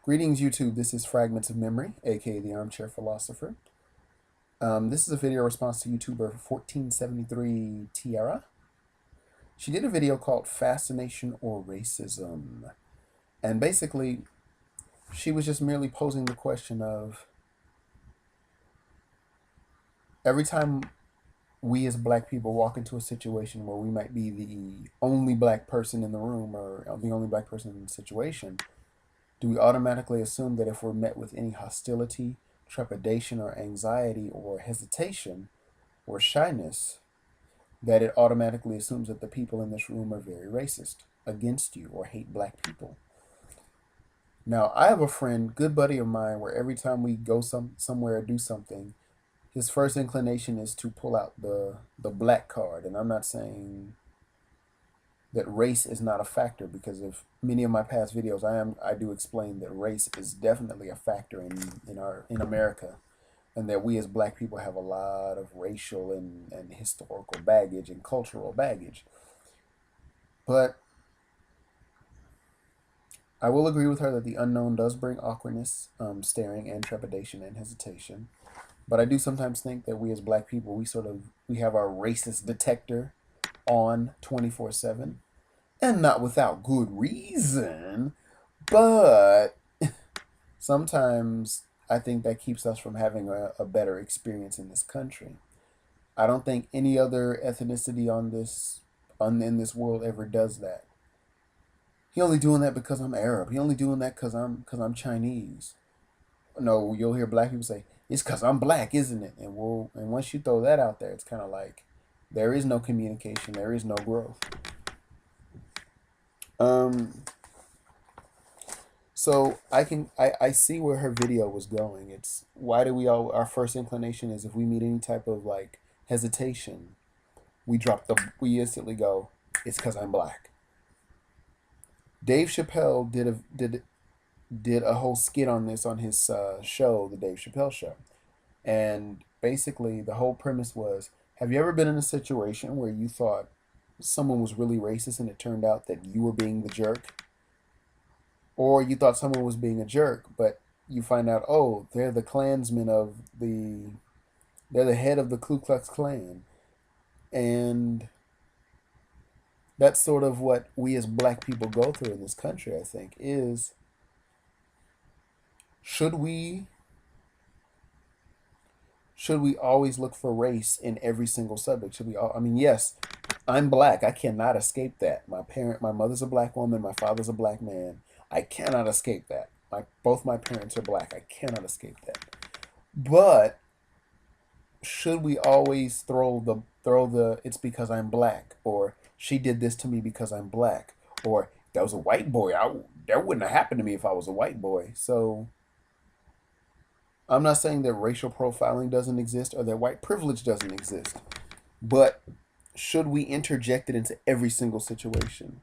Greetings, YouTube. This is Fragments of Memory, aka the Armchair Philosopher. This is a video response to YouTuber 1473 Tiera. She did a video called Fascination or Racism. And basically, she was just merely posing the question of every time we as black people walk into a situation where we might be the only black person in the room or the only black person in the situation, do we automatically assume that if we're met with any hostility, trepidation, or anxiety, or hesitation, or shyness, that it automatically assumes that the people in this room are very racist against you or hate black people? Now, I have a friend, good buddy of mine, where every time we go somewhere or do something, his first inclination is to pull out the black card. And I'm not saying that race is not a factor, because of many of my past videos, I do explain that race is definitely a factor in America, and that we as black people have a lot of racial and historical baggage and cultural baggage. But I will agree with her that the unknown does bring awkwardness, staring, and trepidation and hesitation. But I do sometimes think that we as black people, we have our racist detector on 24/7. And not without good reason, but sometimes I think that keeps us from having a better experience in this country. I don't think any other ethnicity in this world ever does that. He only doing that because I'm Arab. He only doing that because I'm Chinese. No, you'll hear black people say, it's because I'm black, isn't it? And once you throw that out there, it's kind of like there is no communication, there is no growth. So I see where her video was going. It's why do our first inclination is, if we meet any type of like hesitation, we instantly go, it's because I'm black. Dave Chappelle did a whole skit on this on his show, the Dave Chappelle Show. And basically the whole premise was, have you ever been in a situation where you thought someone was really racist and it turned out that you were being the jerk? Or you thought someone was being a jerk, but you find out, oh, they're the Klansmen they're the head of the Ku Klux Klan. And that's sort of what we as black people go through in this country, I think, is should we always look for race in every single subject? I mean, yes, I'm black. I cannot escape that. My mother's a black woman. My father's a black man. I cannot escape that. Both my parents are black. I cannot escape that. But should we always throw the it's because I'm black, or she did this to me because I'm black, or that was a white boy? That wouldn't have happened to me if I was a white boy. So I'm not saying that racial profiling doesn't exist or that white privilege doesn't exist, but should we interject it into every single situation?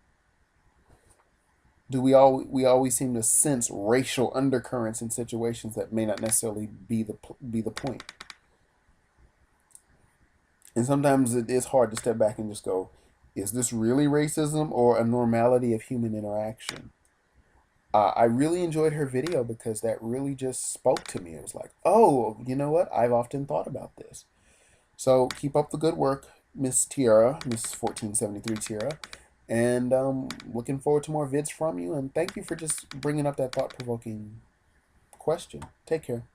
We always seem to sense racial undercurrents in situations that may not necessarily be the point? And sometimes it is hard to step back and just go, is this really racism or a normality of human interaction? I really enjoyed her video because that really just spoke to me. It was like, oh, you know what? I've often thought about this. So keep up the good work, Miss Tiera, Miss 1473 Tiera. And looking forward to more vids from you. And thank you for just bringing up that thought-provoking question. Take care.